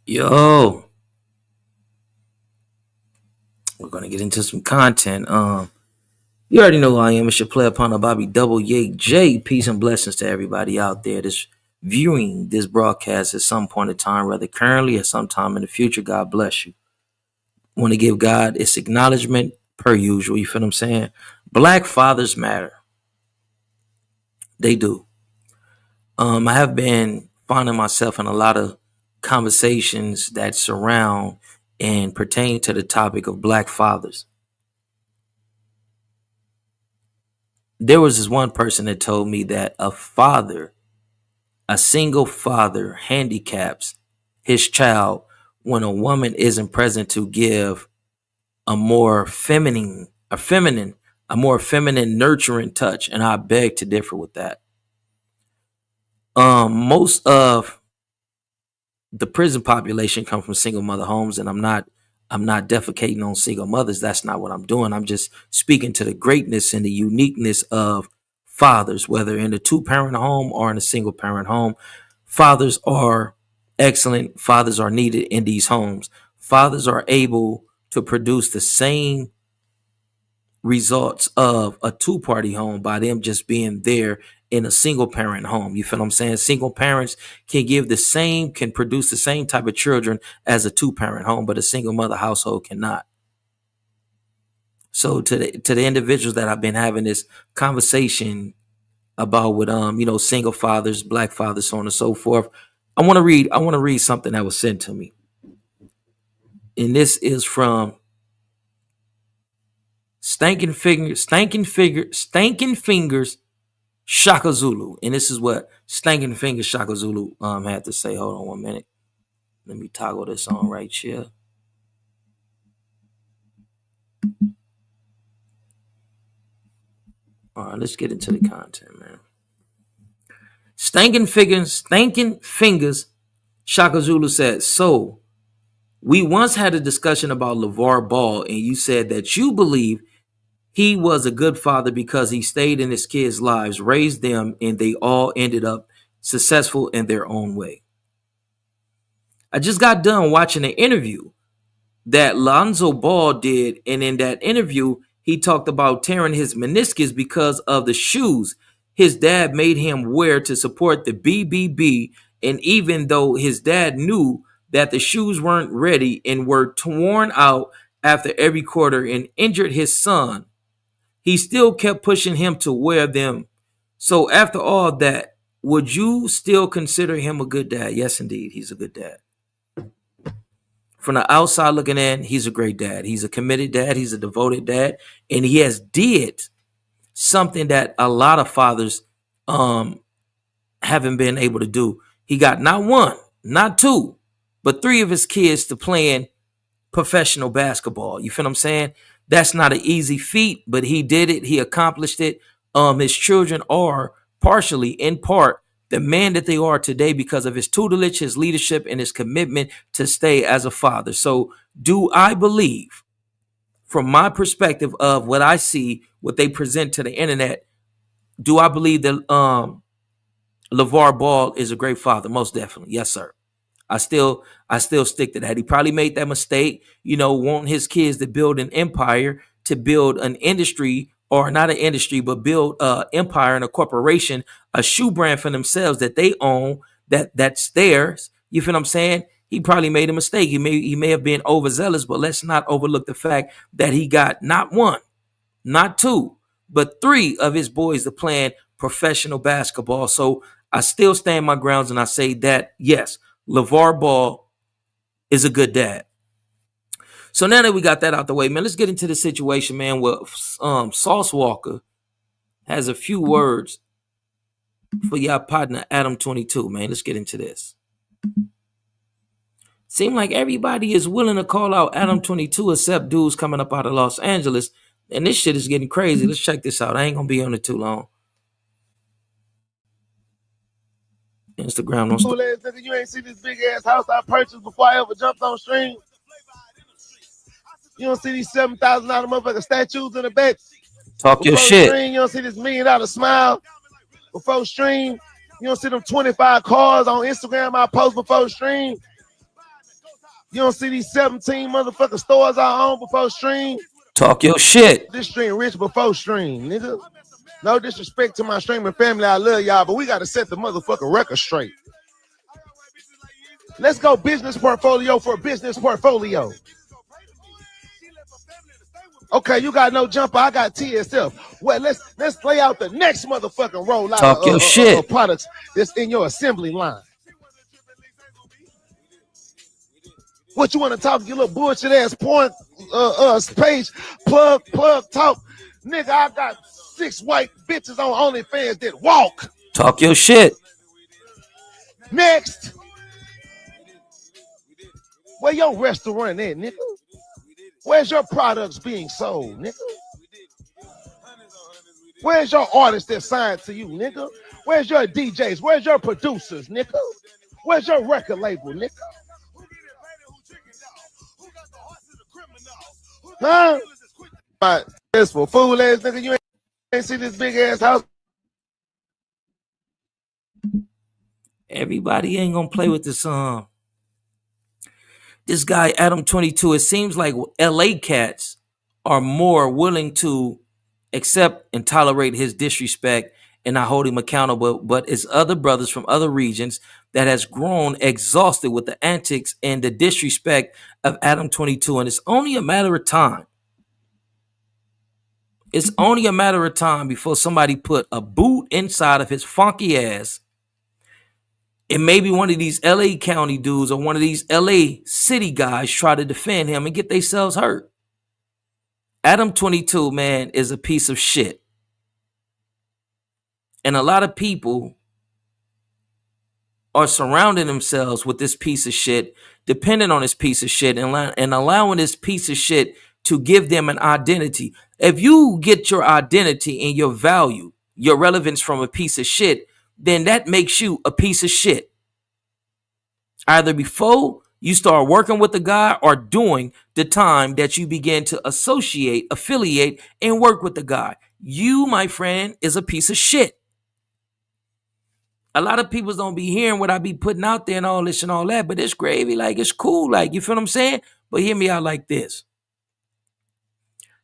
Yo, we're gonna get into some content. You already know who I am. It's your player upon Bobby Double Yay J. Peace and blessings to everybody out there that's viewing this broadcast at some point in time, whether currently or sometime in the future. God bless you. Want to give God its acknowledgement per usual. You feel what I'm saying? Black fathers matter. They do. I have been finding myself in a lot of conversations that surround and pertain to the topic of black fathers. There was this one person that told me that a single father, handicaps his child when a woman isn't present to give a more feminine, nurturing touch. And I beg to differ with that. Most of the prison population come from single mother homes, and I'm not defecating on single mothers. That's not what I'm doing. I'm just speaking to the greatness and the uniqueness of fathers, whether in a two-parent home or in a single-parent home. Fathers are excellent. Fathers are needed in these homes. Fathers are able to produce the same results of a two-party home by them just being there in a single parent home. You feel what I'm saying? Single parents can produce the same type of children as a two-parent home, but a single mother household cannot. So to the individuals that I've been having this conversation about with single fathers, black fathers, so on and so forth, I want to read something that was sent to me. And this is from Stankin' Fingers Shaka Zulu. And this is what Stankin' Fingers Shaka Zulu had to say. Hold on 1 minute. Let me toggle this on right here. All right, let's get into the content, man. Stankin' Fingers Shaka Zulu said, so we once had a discussion about LeVar Ball, and you said that you believe he was a good father because he stayed in his kids' lives, raised them, and they all ended up successful in their own way. I just got done watching an interview that Lonzo Ball did, and in that interview, he talked about tearing his meniscus because of the shoes his dad made him wear to support the BBB, and even though his dad knew that the shoes weren't ready and were torn out after every quarter and injured his son, he still kept pushing him to wear them. So after all that, would you still consider him a good dad? Yes, indeed, he's a good dad. From the outside looking in, he's a great dad. He's a committed dad. He's a devoted dad. And he has did something that a lot of fathers haven't been able to do. He got not one, not two, but three of his kids to playing professional basketball. You feel what I'm saying? That's not an easy feat, but he did it. He accomplished it. His children are partially, in part, the man that they are today because of his tutelage, his leadership, and his commitment to stay as a father. So do I believe, from my perspective of what I see, what they present to the internet, do I believe that LeVar Ball is a great father? Most definitely. Yes, sir. I still stick to that. He probably made that mistake, wanting his kids to build an empire, to build an industry, or not an industry, but build an empire and a corporation, a shoe brand for themselves that they own, that's theirs. You feel what I'm saying? He probably made a mistake. He may have been overzealous, but let's not overlook the fact that he got not one, not two, but three of his boys to playing professional basketball. So I still stand my grounds and I say that, yes, LeVar Ball is a good dad. So now that we got that out the way, man, let's get into the situation, man, where Sauce Walka has a few words for y'all partner Adam 22, man. Let's get into this. Seem like everybody is willing to call out Adam 22 except dudes coming up out of Los Angeles, and this shit is getting crazy. Let's check this out. I ain't gonna be on it too long. Instagram don't stop. You ain't see this big ass house I purchased before I ever jumped on stream. You don't see these $7,000 motherfucking statues in the back. Talk your shit. Stream, you don't see this $1 million smile before stream. You don't see them 25 cars on Instagram I post before stream. You don't see these 17 motherfucking stores I own before stream? Talk your shit. This stream rich before stream, nigga. No disrespect to my streaming family. I love y'all, but we got to set the motherfucking record straight. Let's go business portfolio for business portfolio. Okay, you got no jumper. I got TSF. Well, let's lay out the next motherfucking rollout Talk your shit. of products that's in your assembly line. What you want to talk? Your little bullshit ass point page plug talk, nigga. I got 6 white bitches on OnlyFans that walk. Talk your shit. Next, where your restaurant at, nigga? Where's your products being sold, nigga? Where's your artists that signed to you, nigga? Where's your DJs? Where's your producers, nigga? Where's your record label, nigga? Huh? But it's for fool ass nigga. You ain't see this big ass house. Everybody ain't gonna play with this this guy Adam 22. It seems like LA cats are more willing to accept and tolerate his disrespect and not hold him accountable, but it's other brothers from other regions that has grown exhausted with the antics and the disrespect of Adam 22, and it's only a matter of time. It's only a matter of time before somebody put a boot inside of his funky ass, and maybe one of these LA County dudes or one of these LA city guys try to defend him and get themselves hurt. Adam 22, man, is a piece of shit. And a lot of people are surrounding themselves with this piece of shit, depending on this piece of shit, and allowing this piece of shit to give them an identity. If you get your identity and your value, your relevance from a piece of shit, then that makes you a piece of shit. Either before you start working with the guy or doing the time that you begin to associate, affiliate, and work with the guy. You, my friend, is a piece of shit. A lot of people don't be hearing what I be putting out there and all this and all that, but it's gravy. Like, it's cool. Like, you feel what I'm saying? But hear me out like this.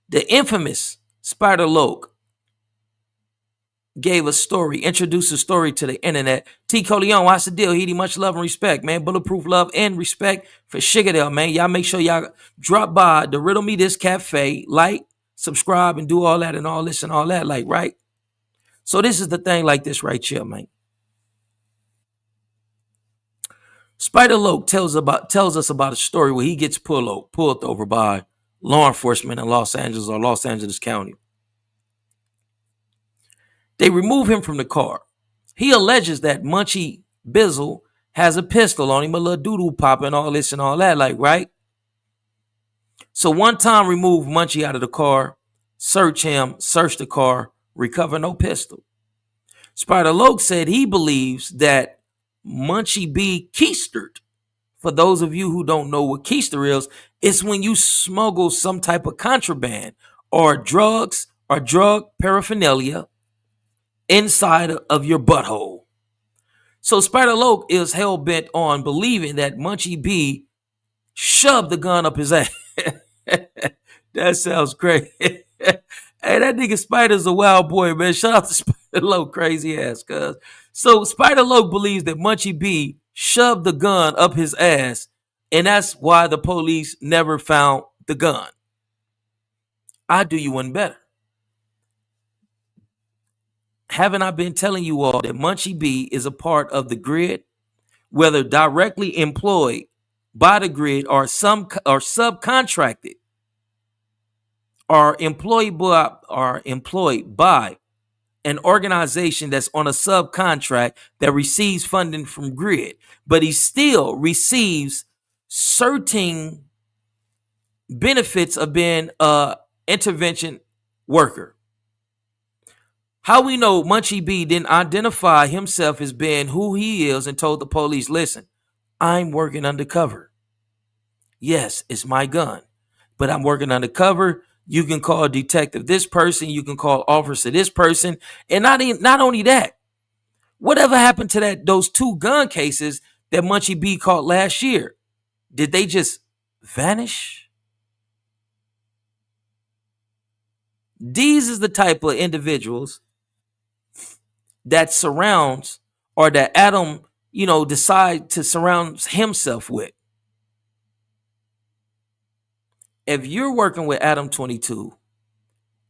The infamous Spider Loke gave a story, introduced a story to the internet. T. Coleon, what's the deal? Heedy, much love and respect, man. Bulletproof love and respect for Sugadale, man. Y'all make sure y'all drop by the Riddle Me This Cafe, like, subscribe, and do all that and all this and all that, like, right? So this is the thing like this right here, man. Spider Loke tells us about a story where he gets pulled over by law enforcement in Los Angeles or Los Angeles County. They remove him from the car. He alleges that Munchie Bizzle has a pistol on him, a little doo-doo pop and all this and all that, like, right? So one time remove Munchie out of the car, search the car, recover no pistol. Spider Loke said he believes that Munchie B keistered. For those of you who don't know what keister is, it's when you smuggle some type of contraband or drugs or drug paraphernalia inside of your butthole. So Spider Loke is hell-bent on believing that Munchie B shoved the gun up his ass. That sounds crazy. Hey, that nigga Spider's a wild boy, man. Shout out to Spider Loke, crazy ass, cuz. So Spider Loke believes that Munchie B shoved the gun up his ass, and that's why the police never found the gun. I do you one better. Haven't I been telling you all that Munchie B is a part of the grid, whether directly employed by the grid or subcontracted, or employed by an organization that's on a subcontract that receives funding from grid, but he still receives certain benefits of being a intervention worker. How we know Munchie B didn't identify himself as being who he is and told the police, listen, I'm working undercover. Yes, it's my gun, but I'm working undercover. You can call detective this person. You can call officer this person. And not only that, whatever happened to those 2 gun cases that Munchie B caught last year? Did they just vanish? These is the type of individuals that surrounds or that Adam, decide to surround himself with. If you're working with Adam 22,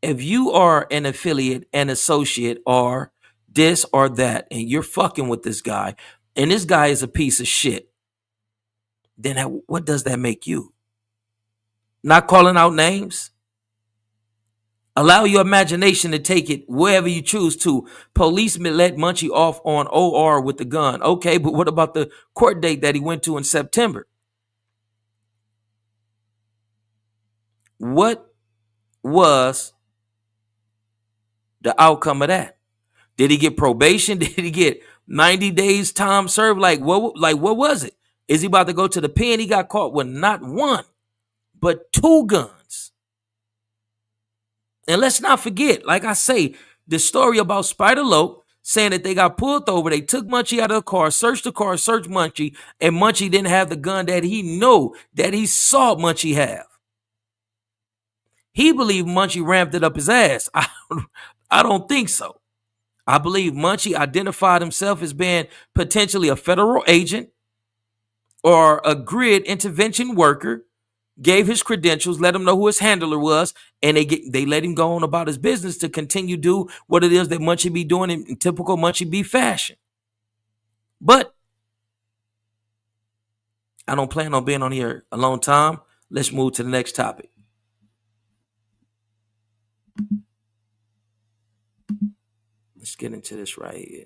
if you are an affiliate, an associate, or this or that, and you're fucking with this guy, and this guy is a piece of shit, then what does that make you? Not calling out names? Allow your imagination to take it wherever you choose to. Policemen let Munchie off on OR with the gun. Okay, but what about the court date that he went to in September? What was the outcome of that? Did he get probation? Did he get 90 days time served? Like what was it? Is he about to go to the pen? He got caught with not one, but two guns. And let's not forget, like I say, the story about Spider Loke saying that they got pulled over. They took Munchie out of the car, searched Munchie, and Munchie didn't have the gun that he saw Munchie have. He believed Munchie ramped it up his ass. I don't think so. I believe Munchie identified himself as being potentially a federal agent or a grid intervention worker, gave his credentials, let him know who his handler was, and they let him go on about his business to continue do what it is that Munchie be doing in typical Munchie B fashion. But I don't plan on being on here a long time. Let's move to the next topic. Let's get into this right here.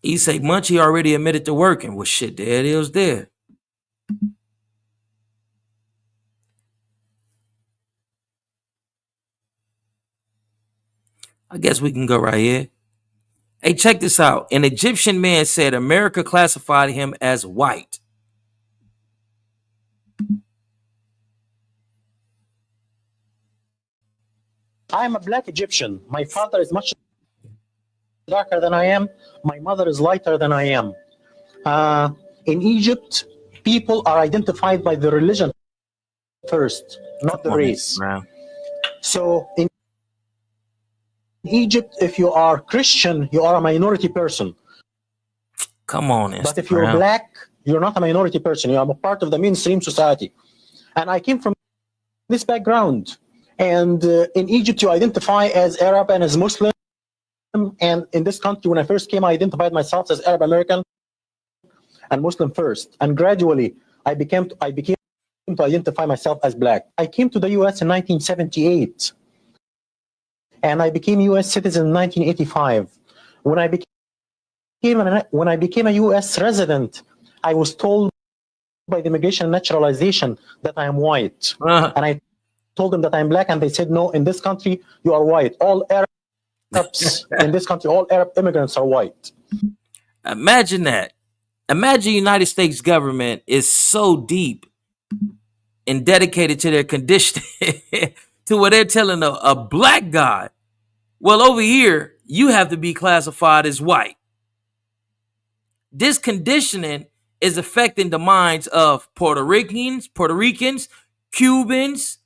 He say Munchie already admitted to working. Well, shit, there it is there. I guess we can go right here. Hey, check this out. An Egyptian man said America classified him as white. I'm a black Egyptian. My father is much darker than I am. My mother is lighter than I am. In Egypt, people are identified by the religion first, not the race. So in Egypt, if you are Christian, you are a minority person. Come on, But if you're black, you're not a minority person. You are a part of the mainstream society. And I came from this background. And in Egypt, you identify as Arab and as Muslim. And in this country, when I first came, I identified myself as Arab American and Muslim first. And gradually, I became to identify myself as black. I came to the U.S. in 1978. And I became U.S. citizen in 1985. When I became a U.S. resident, I was told by the Immigration and Naturalization that I am white. And I told them that I'm black, and they said, no, in this country, you are white. All Arabs in this country, all Arab immigrants are white. Imagine that. Imagine the United States government is so deep and dedicated to their condition to where they're telling a black guy, well, over here, you have to be classified as white. This conditioning is affecting the minds of Puerto Ricans, Cubans,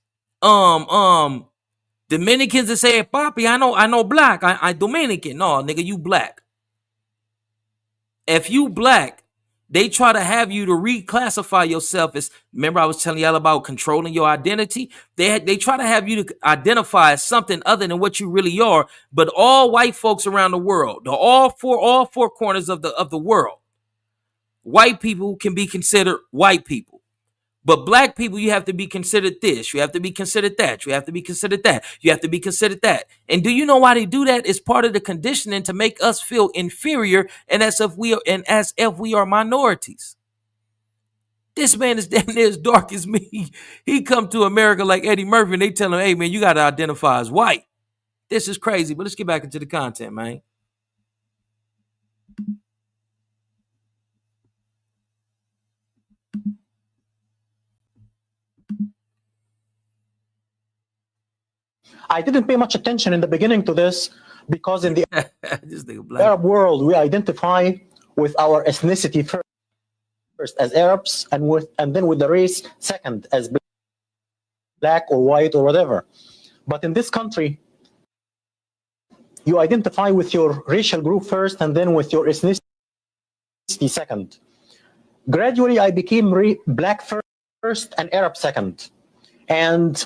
Dominicans that say, Papi, I know black. I Dominican. No, nigga, you black. If you black, they try to have you to reclassify yourself as, remember I was telling y'all about controlling your identity? They try to have you to identify as something other than what you really are, but all white folks around the world, all four corners of the world, white people can be considered white people. But black people, you have to be considered this. You have to be considered that. You have to be considered that. You have to be considered that. And do you know why they do that? It's part of the conditioning to make us feel inferior and as if we are minorities. This man is damn near as dark as me. He come to America like Eddie Murphy and they tell him, hey man, you got to identify as white. This is crazy, but let's get back into the content, man. I didn't pay much attention in the beginning to this because in the This nigga black. Arab world, we identify with our ethnicity first as Arabs, and then with the race second as black or white or whatever. But in this country, you identify with your racial group first and then with your ethnicity second. Gradually, I became black first and Arab second. And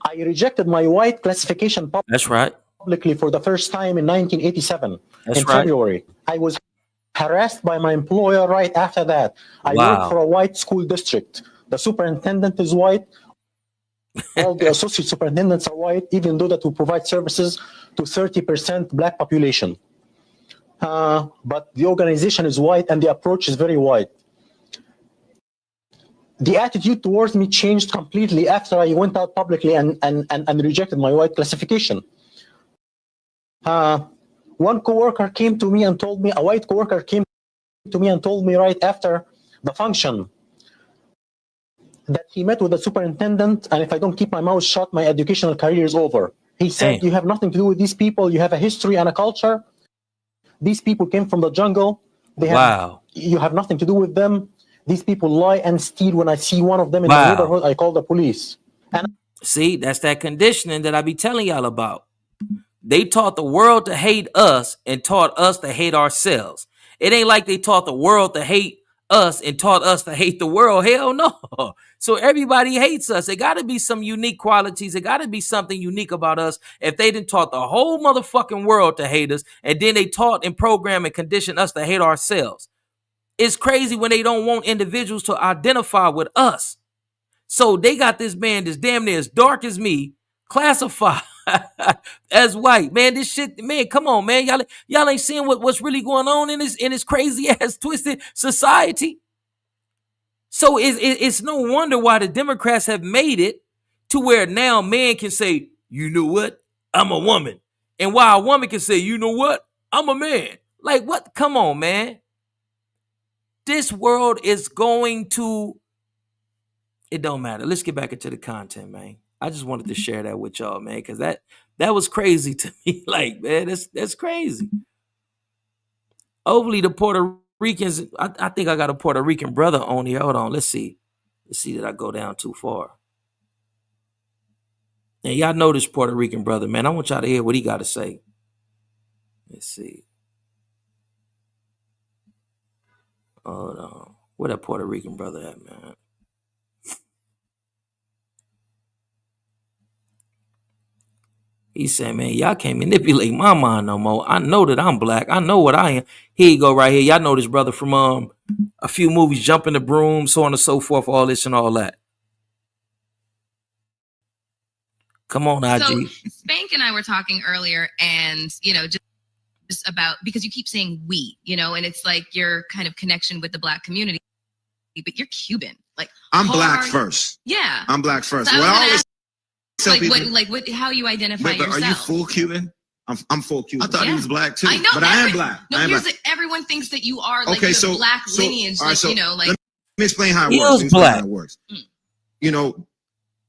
I rejected my white classification That's right. publicly for the first time in 1987 That's in right. February. I was harassed by my employer right after that. I worked for a white school district. The superintendent is white. All the associate superintendents are white, even though that we provide services to 30% black population. But the organization is white and the approach is very white. The attitude towards me changed completely after I went out publicly and rejected my white classification. One coworker came to me and told me, a white coworker came to me and told me right after the function that he met with the superintendent, and if I don't keep my mouth shut, my educational career is over. He said, Damn. You have nothing to do with these people. You have a history and a culture. These people came from the jungle. You have nothing to do with them. These people lie and steal. When I see one of them in the neighborhood, I call the police. And see, that's that conditioning that I be telling y'all about. They taught the world to hate us and taught us to hate ourselves. It ain't like they taught the world to hate us and taught us to hate the world. Hell no. So everybody hates us. It got to be some unique qualities. It got to be something unique about us. If they didn't taught the whole motherfucking world to hate us, and then they taught and programmed and conditioned us to hate ourselves. It's crazy when they don't want individuals to identify with us. So they got this man that's damn near as dark as me, classified as white. Man, this shit, man, come on, man. Y'all ain't seeing what's really going on in this crazy ass twisted society. So it's no wonder why the Democrats have made it to where now man can say, you know what? I'm a woman. And why a woman can say, you know what? I'm a man. Like what? Come on, man. This world is going to, it don't matter. Let's get back into the content, man. I just wanted to share that with y'all, man, because that was crazy to me. Like, man, that's crazy. Hopefully the Puerto Ricans, I think I got a Puerto Rican brother on here. Hold on, let's see. Let's see, did I go down too far? And y'all know this Puerto Rican brother, man. I want y'all to hear what he got to say. Let's see. Hold on. Where that Puerto Rican brother at, man? He said, man, y'all can't manipulate my mind no more. I know that I'm black. I know what I am. Here you go right here. Y'all know this brother from a few movies, Jumping the Broom, so on and so forth, all this and all that. Come on, IG. So Spank and I were talking earlier, and, you know, just about, because you keep saying we, you know, and it's like your kind of connection with the black community, but you're Cuban. Like, I'm black first. Yeah. I'm black first. So well, I always tell people, how you identify yourself. Are you full Cuban? I'm full Cuban. I thought he was black too. I know, but I am black. No, everyone thinks that you are like okay, the black lineage. Right, you know, like. Let me explain how it works. How it works. You know,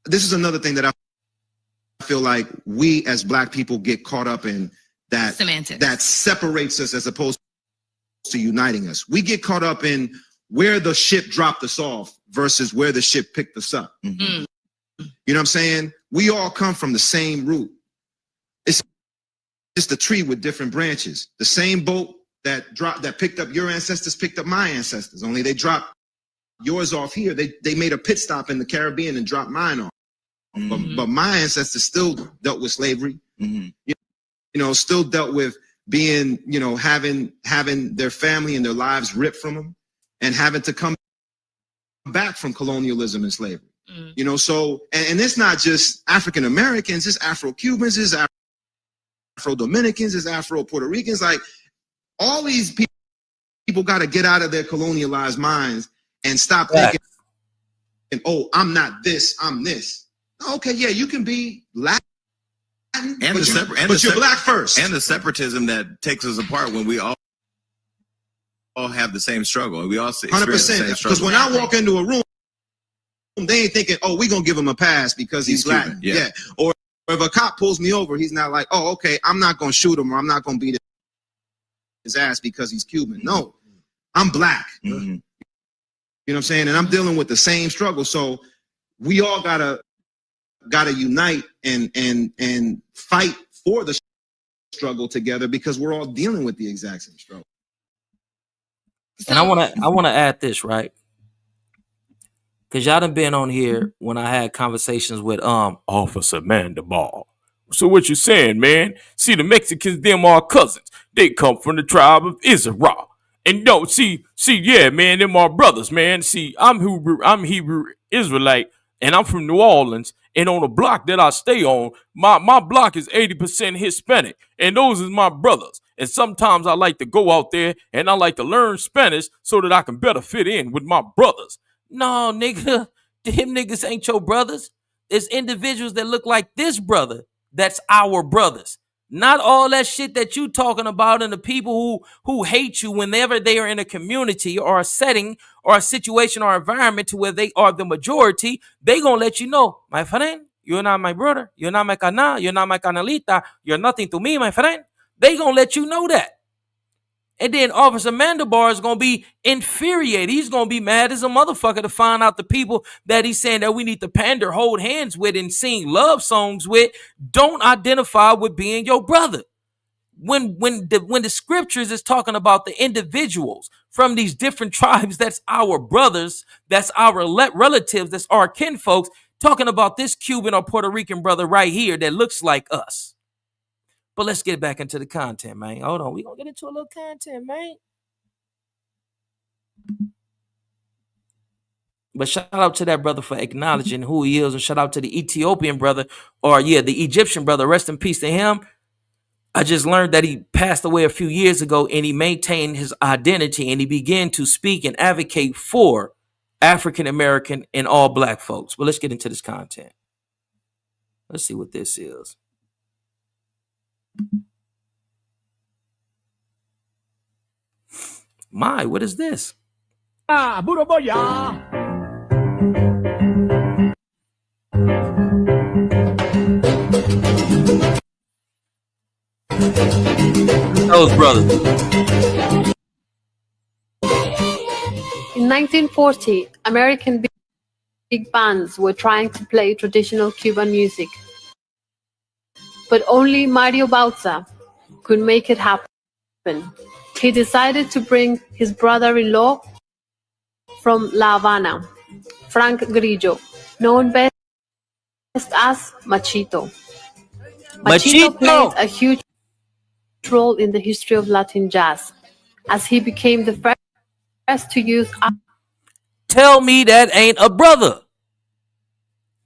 this is another thing that I feel like we as black people get caught up in, that semantics that separates us as opposed to uniting us. We get caught up in where the ship dropped us off versus where the ship picked us up. Mm-hmm. You know what I'm saying? We all come from the same root. It's just a tree with different branches. The same boat that picked up your ancestors picked up my ancestors. Only they dropped yours off here. They made a pit stop in the Caribbean and dropped mine off. Mm-hmm. But my ancestors still dealt with slavery. Mm-hmm. You know, still dealt with being, you know, having their family and their lives ripped from them and having to come back from colonialism and slavery. Mm. You know, so, and it's not just African Americans, it's Afro-Cubans, it's Afro-Dominicans, it's Afro-Puerto Ricans. Like, all these people got to get out of their colonialized minds and stop thinking, oh, I'm not this, I'm this. Okay, yeah, you can be Latin, but you're black first. And the separatism that takes us apart when we all have the same struggle. We all 100%. Because when I walk into a room, they ain't thinking, oh, we're going to give him a pass because he's Latin. Yeah. Or if a cop pulls me over, he's not like, oh, okay, I'm not gonna shoot him or I'm not gonna beat his ass because he's Cuban. No, I'm black. You know what I'm saying? And I'm dealing with the same struggle. So we all gotta unite and fight for the struggle together because we're all dealing with the exact same struggle. And I wanna add this, right? Because y'all done been on here when I had conversations with Officer Mandelball. So what you saying, man? See, the Mexicans, them are cousins. They come from the tribe of Israel. And no, see, yeah, man, them are brothers, man. See, I'm Hebrew Israelite, and I'm from New Orleans. And on the block that I stay on, my block is 80% Hispanic, and those is my brothers. And sometimes I like to go out there and I like to learn Spanish so that I can better fit in with my brothers. No, nigga, them niggas ain't your brothers. It's individuals that look like this brother. That's our brothers. Not all that shit that you talking about and the people who hate you whenever they are in a community or a setting or a situation or environment to where they are the majority, they gonna let you know, my friend, you're not my brother, you're not my canal, you're not my canalita, you're nothing to me, my friend. They gonna let you know that. And then Officer Mandelbar is going to be infuriated. He's going to be mad as a motherfucker to find out the people that he's saying that we need to pander, hold hands with, and sing love songs with don't identify with being your brother. When the scriptures is talking about the individuals from these different tribes, that's our brothers, that's our relatives, that's our kinfolks, talking about this Cuban or Puerto Rican brother right here that looks like us. But let's get back into the content, man. Hold on. We're going to get into a little content, man. But shout out to that brother for acknowledging who he is. And shout out to the Ethiopian brother, or the Egyptian brother. Rest in peace to him. I just learned that he passed away a few years ago, and he maintained his identity, and he began to speak and advocate for African American and all black folks. But let's get into this content. Let's see what this is. My, what is this? Those brothers. In 1940, American big bands were trying to play traditional Cuban music, but only Mario Bauza could make it happen. He decided to bring his brother-in-law from La Habana, Frank Grillo, known best as Machito. Machito played a huge role in the history of Latin jazz, as he became the first to use. Tell me that ain't a brother.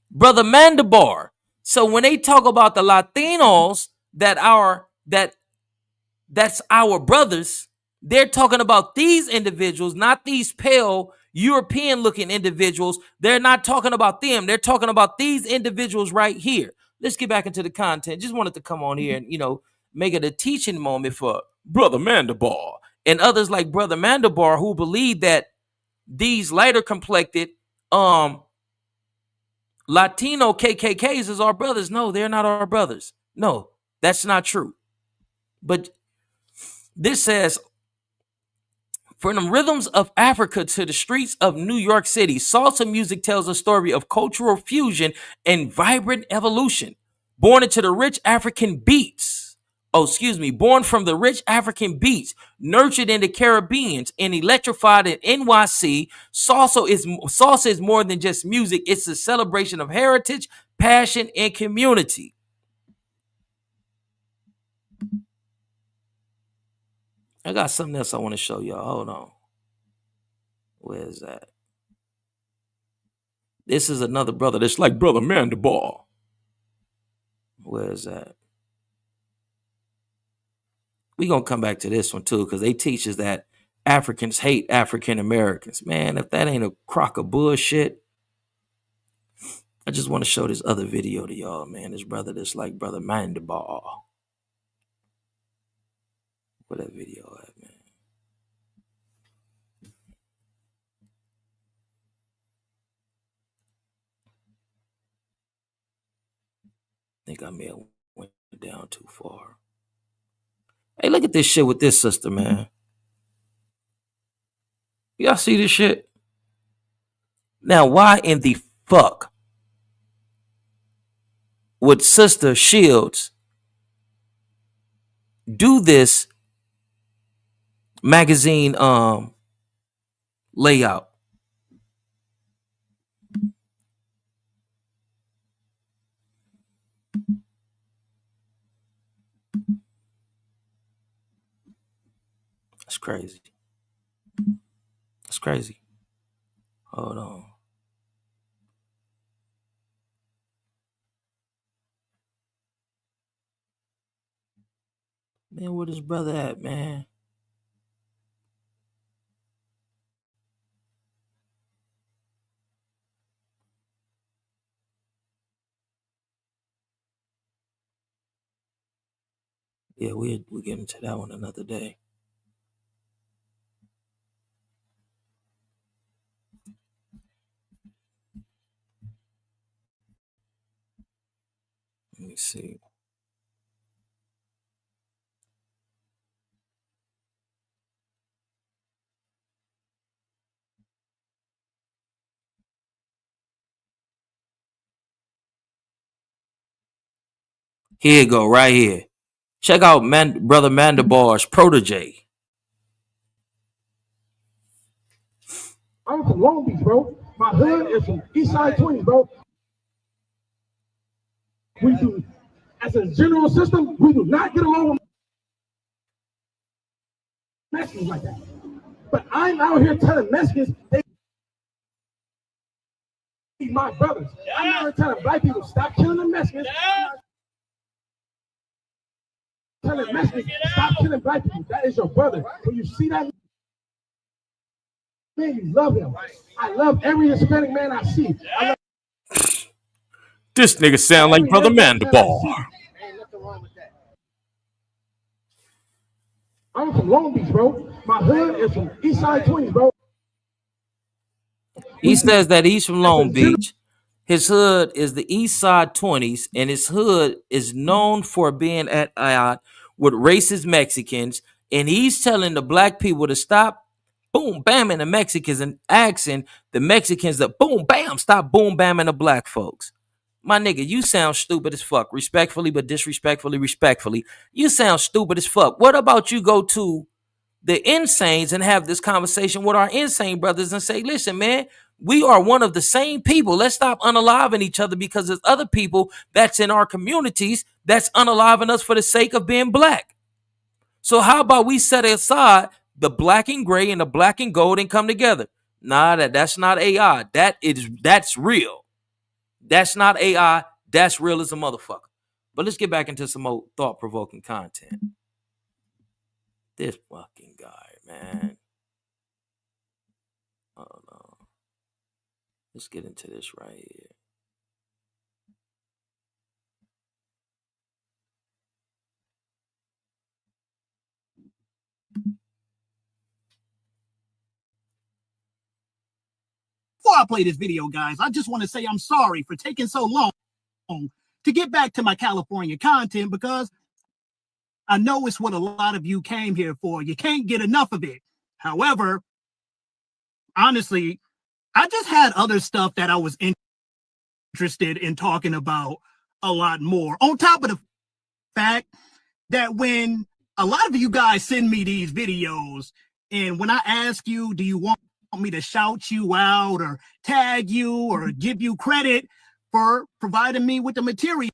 Brother Mandelbar. So when they talk about the Latinos that's our brothers, they're talking about these individuals, not these pale European looking individuals. They're not talking about them. They're talking about these individuals right here. Let's get back into the content. Just wanted to come on here and, make it a teaching moment for Brother Mandelbar and others like Brother Mandelbar who believe that these lighter complected Latino KKKs is our brothers. No, they're not our brothers. No, that's not true. But this says, from the rhythms of Africa to the streets of New York City, salsa music tells a story of cultural fusion and vibrant evolution. Born from the rich African beats, nurtured in the Caribbean and electrified in NYC, salsa is more than just music. It's a celebration of heritage, passion, and community. I got something else I want to show y'all. Hold on. Where is that? This is another brother that's like Brother Mandelbar. Where is that? We're going to come back to this one too, because they teach us that Africans hate African Americans. Man, if that ain't a crock of bullshit, I just want to show this other video to y'all, man. This brother that's like Brother Mandelbar. Where that video at, man? think I may have went down too far. Hey, look at this shit with this sister, man. Y'all see this shit? Now, why in the fuck would Sister Shields do this magazine layout? That's crazy. That's crazy. Hold on. Man, where this brother at, man? Yeah, we'll get into that one another day. Let me see. Here you go, right here. Check out Brother Mandelbar's protege. I'm from Long Beach, bro. My hood is from East Side 20, bro. We do, as a general system, we do not get along with Mexicans like that. But I'm out here telling Mexicans they be my brothers. I'm out here telling black people stop killing the Mexicans. Telling Mexicans stop killing black people. That is your brother. When you see that man, you love him. I love every Hispanic man I see. This nigga sound like Brother Mandelbar. Ain't nothing wrong with that. I'm from Long Beach, bro. My hood is from East Side 20, bro. He says that he's from Long Beach. His hood is the East Side 20s, and his hood is known for being at odds with racist Mexicans. And he's telling the black people to stop boom bamming the Mexicans and asking the Mexicans to boom bam stop boom bamming the black folks. My nigga, you sound stupid as fuck. Respectfully, but disrespectfully, respectfully. You sound stupid as fuck. What about you go to the insanes and have this conversation with our insane brothers and say, listen, man, we are one of the same people. Let's stop unaliving each other because there's other people that's in our communities that's unaliving us for the sake of being black. So how about we set aside the black and gray and the black and gold and come together? Nah, that's not AI. That's real. That's not AI. That's real as a motherfucker. But let's get back into some more thought-provoking content. This fucking guy, man. Oh no. Let's get into this right here. Before I play this video, guys, I just want to say I'm sorry for taking so long to get back to my California content because I know it's what a lot of you came here for. You can't get enough of it. However, honestly, I just had other stuff that I was interested in talking about a lot more. On top of the fact that when a lot of you guys send me these videos, and when I ask you, do you want me to shout you out or tag you or give you credit for providing me with the material,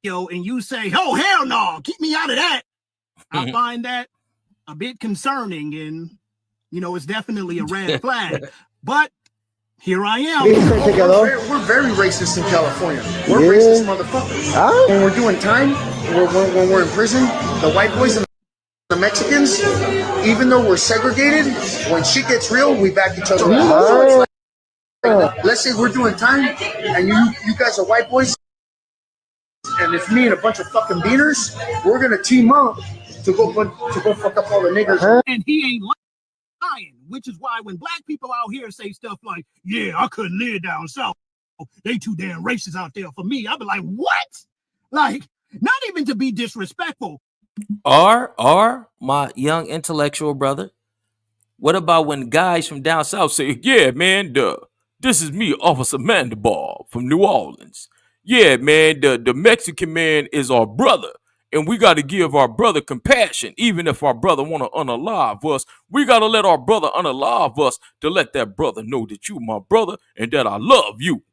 and you say, oh, hell no, keep me out of that. I find that a bit concerning, and, it's definitely a red flag. But here I am. We're very racist in California. We're racist motherfuckers. When we're doing time, when we're in prison, the white boys and the Mexicans, even though we're segregated, when shit gets real, we back each other up. Let's say we're doing time, and you guys are white boys, and it's me and a bunch of fucking beaners, we're gonna team up to go fuck up all the niggers. And he ain't lying, which is why when black people out here say stuff like, yeah, I couldn't live down south, they too damn racist out there for me, I'll be like, what? Like, not even to be disrespectful. Or my young intellectual brother, what about when guys from down south say, yeah, man, this is me, Officer Mandibar from New Orleans. Yeah, man, the Mexican man is our brother. And we got to give our brother compassion. Even if our brother want to unalive us, we got to let our brother unalive us to let that brother know that you my brother and that I love you.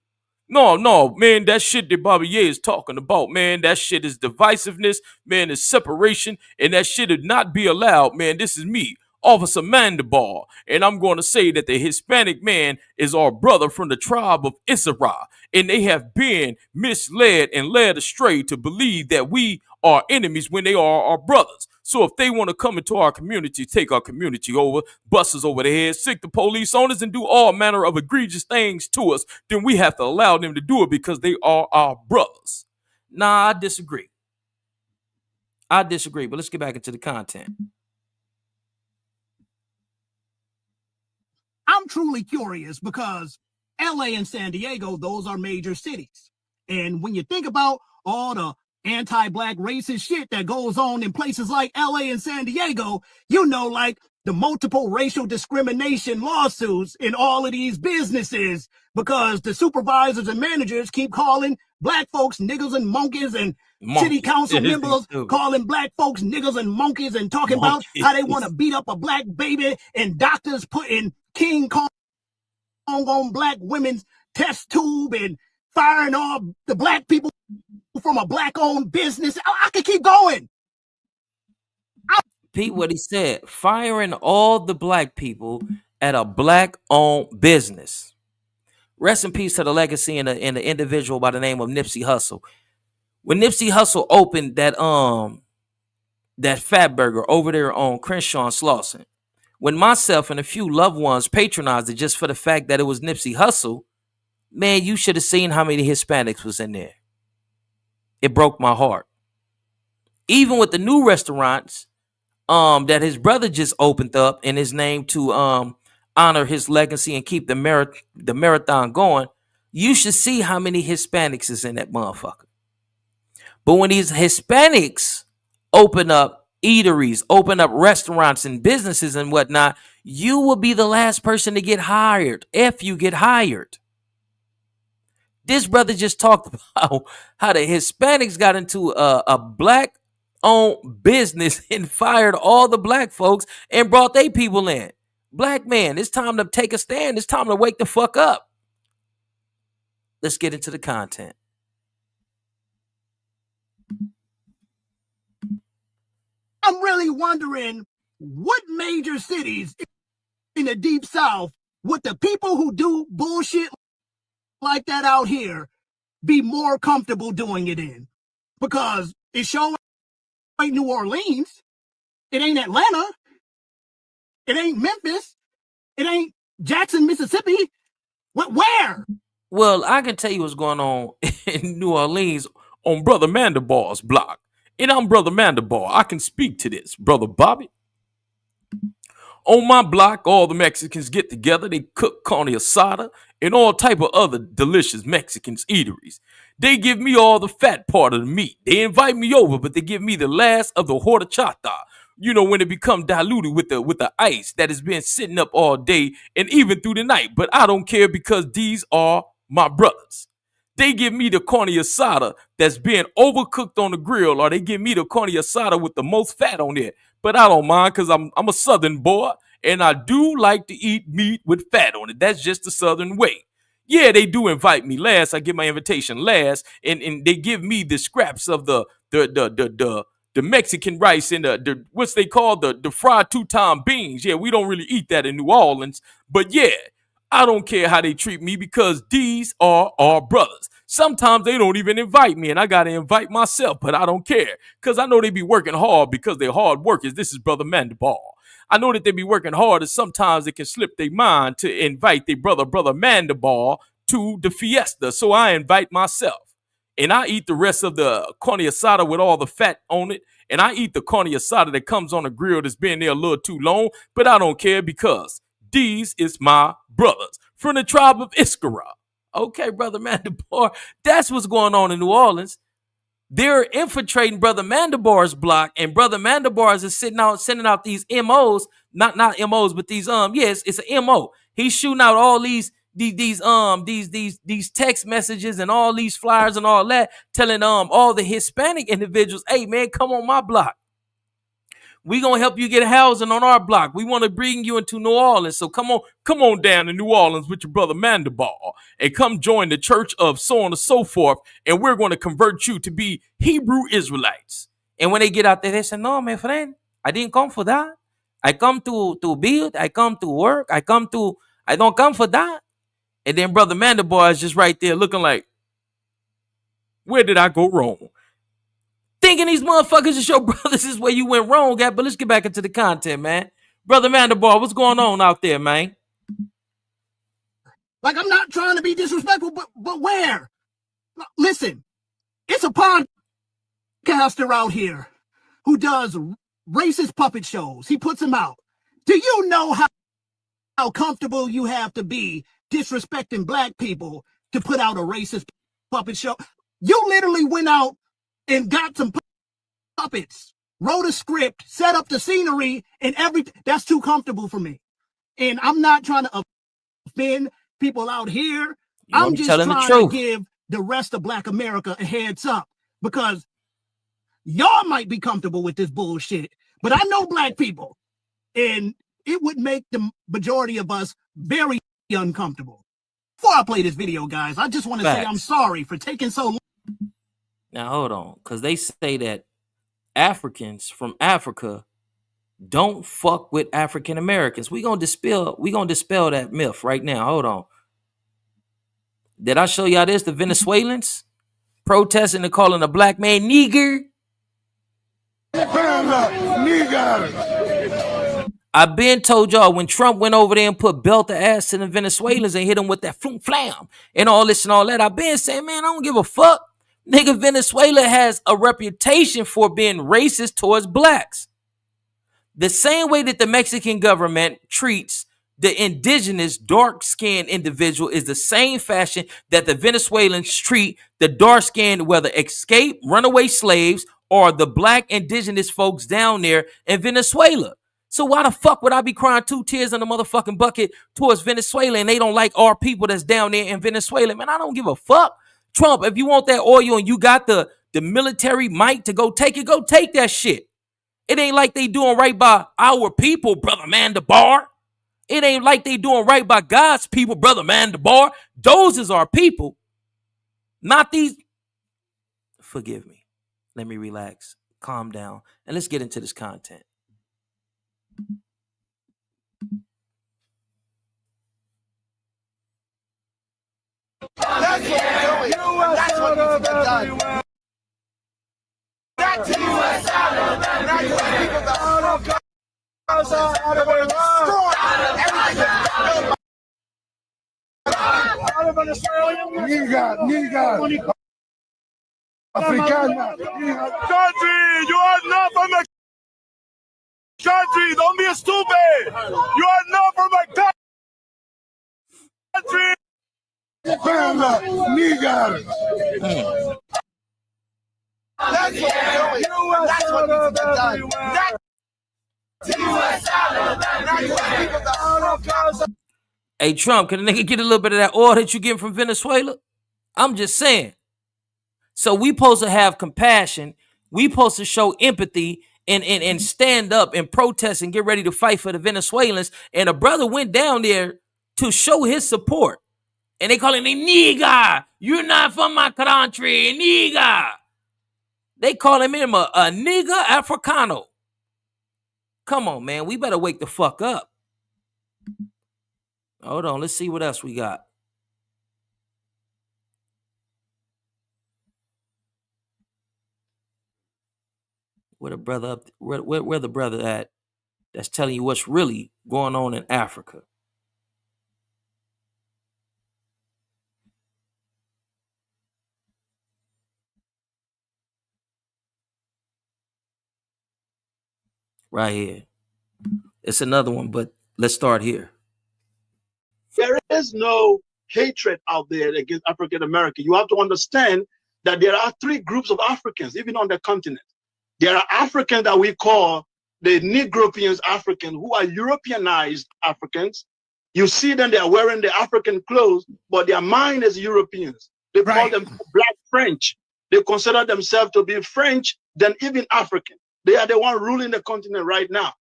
No, man, that shit that Bobby Ye is talking about, man, that shit is divisiveness, man, is separation, and that shit would not be allowed, man. This is me, Officer Mandibar, and I'm going to say that the Hispanic man is our brother from the tribe of Issachar, and they have been misled and led astray to believe that we are enemies when they are our brothers. So if they want to come into our community, take our community over, bust us over the head, sick the police on us, and do all manner of egregious things to us, then we have to allow them to do it because they are our brothers. Nah, I disagree. But let's get back into the content. I'm truly curious because LA and San Diego, those are major cities. And when you think about all the anti-black racist shit that goes on in places like LA and San Diego, you know, like the multiple racial discrimination lawsuits in all of these businesses because the supervisors and managers keep calling black folks niggas and monkeys, and city council members calling black folks niggas and monkeys and talking about how they want to beat up a black baby, and doctors putting King Kong on black women's test tube and firing all the black people from a black-owned business. I could keep going. Pete, what he said, firing all the black people at a black-owned business. Rest in peace to the legacy and the individual by the name of Nipsey Hussle. When Nipsey Hussle opened that Fat Burger over there on Crenshaw and Slauson, when myself and a few loved ones patronized it just for the fact that it was Nipsey Hussle, man, you should have seen how many Hispanics was in there. It broke my heart. Even with the new restaurants that his brother just opened up in his name to honor his legacy and keep the marathon going, you should see how many Hispanics is in that motherfucker. But when these Hispanics open up eateries, open up restaurants and businesses and whatnot, you will be the last person to get hired if you get hired. This brother just talked about how the Hispanics got into a black-owned business and fired all the black folks and brought their people in. Black man, it's time to take a stand. It's time to wake the fuck up. Let's get into the content. I'm really wondering what major cities in the Deep South would the people who do bullshit like that out here be more comfortable doing it in, because it sure ain't New Orleans, it ain't Atlanta, it ain't Memphis, it ain't Jackson, Mississippi. Where? Well, I can tell you what's going on in New Orleans on Brother Mandibar's block. And I'm Brother Mandibar. I can speak to this, Brother Bobby. On my block, all the Mexicans get together. They cook carne asada and all type of other delicious Mexicans eateries. They give me all the fat part of the meat. They invite me over, but they give me the last of the horchata. You know, when it become diluted with the ice that has been sitting up all day and even through the night. But I don't care because these are my brothers. They give me the carne asada that's being overcooked on the grill, or they give me the carne asada with the most fat on it. But I don't mind because I'm a Southern boy, and I do like to eat meat with fat on it. That's just the Southern way. Yeah, they do invite me last. I get my invitation last, and they give me the scraps of the Mexican rice and the what's they call the fried two-time beans. Yeah, we don't really eat that in New Orleans, but yeah, I don't care how they treat me because these are our brothers. Sometimes they don't even invite me, and I got to invite myself, but I don't care because I know they be working hard because they're hard workers. This is Brother Mandibar. I know that they be working hard, and sometimes they can slip their mind to invite their brother Mandibar to the fiesta. So I invite myself, and I eat the rest of the carne asada with all the fat on it, and I eat the carne asada that comes on the grill that's been there a little too long, but I don't care because these is my brothers from the tribe of Issachar. Okay, Brother Mandibar, that's what's going on in New Orleans. They're infiltrating Brother Mandelbar's block, and Brother Mandelbar's is sending out these MOs, not MOs, but these yes, it's an MO. He's shooting out all these text messages and all these flyers and all that, telling all the Hispanic individuals, hey man, come on my block. We gonna help you get housing on our block. We want to bring you into New Orleans. So come on down to New Orleans with your brother Mandelbar and come join the church of so on and so forth. And we're going to convert you to be Hebrew Israelites. And when they get out there, they say, no, my friend, I didn't come for that. I come to build. I come to work. I don't come for that. And then brother Mandelbar is just right there looking like, where did I go wrong? Thinking these motherfuckers is your brothers is where you went wrong at, but let's get back into the content, man. Brother Mandelbar, what's going on out there, man? Like, I'm not trying to be disrespectful, but where? Listen, it's a podcaster out here who does racist puppet shows. He puts them out. Do you know how comfortable you have to be disrespecting black people to put out a racist puppet show? You literally went out and got some puppets, wrote a script, set up the scenery, and everything. That's too comfortable for me. And I'm not trying to offend people out here. I'm just trying to give the rest of Black America a heads up, because y'all might be comfortable with this bullshit, but I know black people, and it would make the majority of us very uncomfortable. Before I play this video, guys, I just want to say I'm sorry for taking so long. Now, hold on, because they say that Africans from Africa don't fuck with African Americans. We're gonna dispel that myth right now. Hold on. Did I show y'all this? The Venezuelans protesting and calling a black man nigger. I've been told y'all when Trump went over there and put belt the ass to the Venezuelans and hit them with that flum flam and all this and all that. I've been saying, man, I don't give a fuck. Nigga, Venezuela has a reputation for being racist towards blacks. The same way that the Mexican government treats the indigenous dark-skinned individual is the same fashion that the Venezuelans treat the dark-skinned, whether escaped runaway slaves or the black indigenous folks down there in Venezuela. So why the fuck would I be crying 2 tears in the motherfucking bucket towards Venezuela and they don't like our people that's down there in Venezuela? Man, I don't give a fuck. Trump, if you want that oil and you got the military might to go take it, go take that shit. It ain't like they doing right by our people, brother Mandelbar. It ain't like they doing right by God's people, brother Mandelbar. Those is our people, not these. Forgive me. Let me relax, calm down, and let's get into this content. That's what we're doing. That's what needs to be done. That's U.S. out of Venezuela. Nigga. Africana. Country, you are not from the country. Don't be stupid. You are not from my country. Nigga. That's what we're doing. That's what needs to be done. That's U.S. out of Venezuela. Hey, Trump, can a nigga get a little bit of that oil that you get from Venezuela? I'm just saying. So we supposed to have compassion. We supposed to show empathy and stand up and protest and get ready to fight for the Venezuelans. And a brother went down there to show his support. And they call him a nigga. You're not from my country, nigga. They call him a nigga Africano. Come on, man. We better wake the fuck up. Hold on. Let's see what else we got. Where the brother up? Where the brother at? That's telling you what's really going on in Africa. Right here. It's another one, but let's start here. There is no hatred out there against African American. You have to understand that there are three groups of Africans, even on the continent. There are Africans that we call the Negropeans Africans, who are Europeanized Africans. You see them, they are wearing the African clothes, but their mind is Europeans. They call them Black French. They consider themselves to be French than even African. They are the one ruling the continent right now.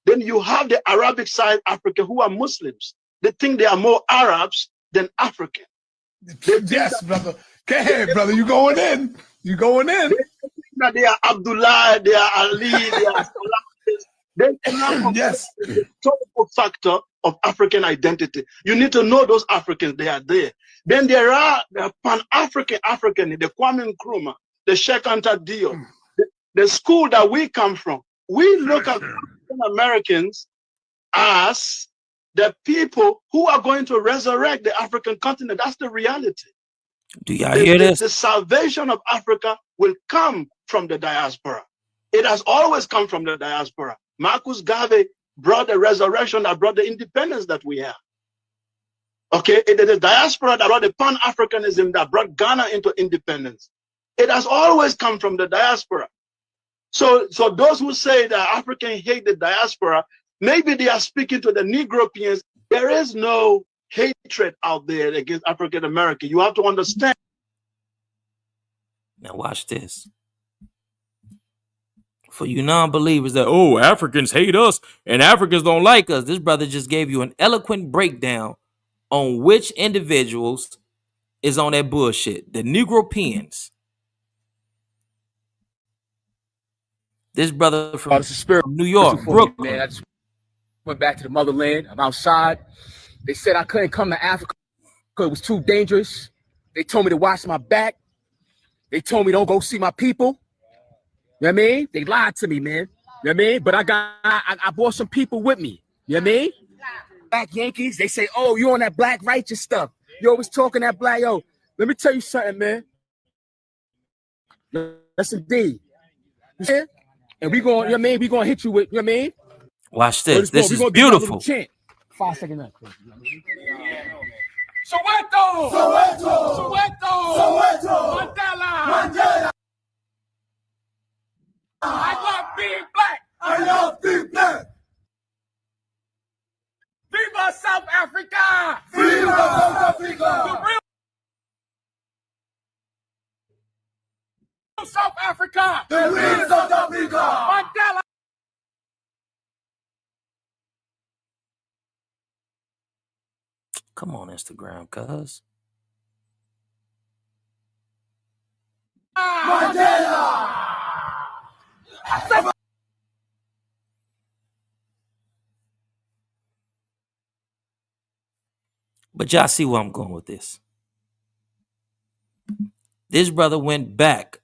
Then you have the Arabic side African who are Muslims. They think they are more Arabs than African. Yes, brother. Go ahead, brother. You going in. You going in. They are Abdullah, they are Ali, they are Salah. They cannot yes. The total factor of African identity. You need to know those Africans, they are there. Then there are the Pan-African the Kwame Nkrumah, the Sheikh Anta Diop, the school that we come from. We look at African Americans as the people who are going to resurrect the African continent. That's the reality. Do y'all hear this? The salvation of Africa will come from the diaspora. It has always come from the diaspora. Marcus Garvey brought the resurrection that brought the independence that we have. Okay, it is the diaspora that brought the Pan-Africanism that brought Ghana into independence. It has always come from the diaspora. So those who say that Africans hate the diaspora, maybe they are speaking to the Negropeans. There is no hatred out there against African American. You have to understand. Now watch this. For you non-believers that, oh, Africans hate us and Africans don't like us. This brother just gave you an eloquent breakdown on which individuals is on that bullshit. The Negropeans. This brother from New York, Brooklyn. Man, I just went back to the motherland. I'm outside. They said I couldn't come to Africa because it was too dangerous. They told me to watch my back. They told me don't go see my people. You know what I mean? They lied to me, man. You know what I mean? But I brought some people with me. You know what I mean? Black Yankees, they say, oh, you on that black righteous stuff. You always talking that black, yo. Let me tell you something, man. That's indeed. You see? And we going, you know what I mean? We going to hit you with, you know what I mean? Watch this. This is beautiful. 5 seconds up. Soweto! Soweto! Soweto! Soweto! Mandela! I love being black! I love being black! Viva South Africa! Viva South Africa! The real South Africa! The real South Africa! Mandela! Come on, Instagram, cuz. Mandela! But y'all see where I'm going with this. This brother went back,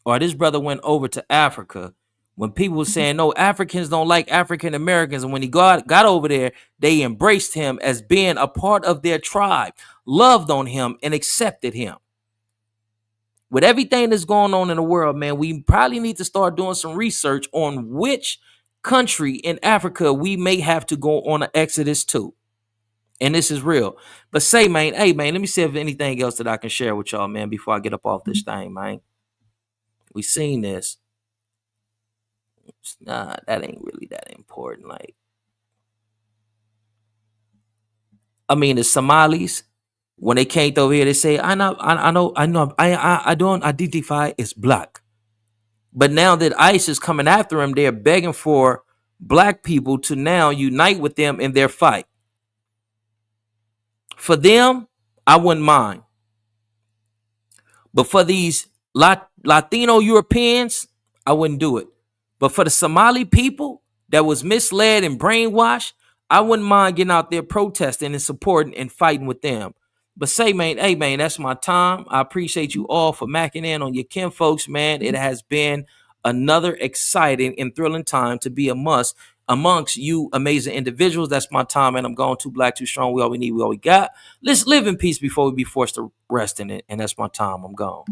or this brother went over to Africa when people were saying, no, Africans don't like African Americans. And when he got over there, they embraced him as being a part of their tribe, loved on him, and accepted him. With everything that's going on in the world, man, we probably need to start doing some research on which country in Africa we may have to go on an exodus to. And this is real. But say, man, hey, man, let me see if anything else that I can share with y'all, man, before I get up off this thing, man. We seen this. Nah, that ain't really that important. Like, I mean, the Somalis, when they came over here, they say, I don't identify as black. But now that ICE is coming after them, they're begging for black people to now unite with them in their fight. For them, I wouldn't mind. But for these Latino Europeans, I wouldn't do it. But for the Somali people that was misled and brainwashed, I wouldn't mind getting out there protesting and supporting and fighting with them. But say, man, hey, man, that's my time. I appreciate you all for macking in on your kin folks, man. It has been another exciting and thrilling time to be amongst you amazing individuals. That's my time, and I'm going too black, too strong. We all we need, we all we got. Let's live in peace before we be forced to rest in it. And that's my time. I'm gone.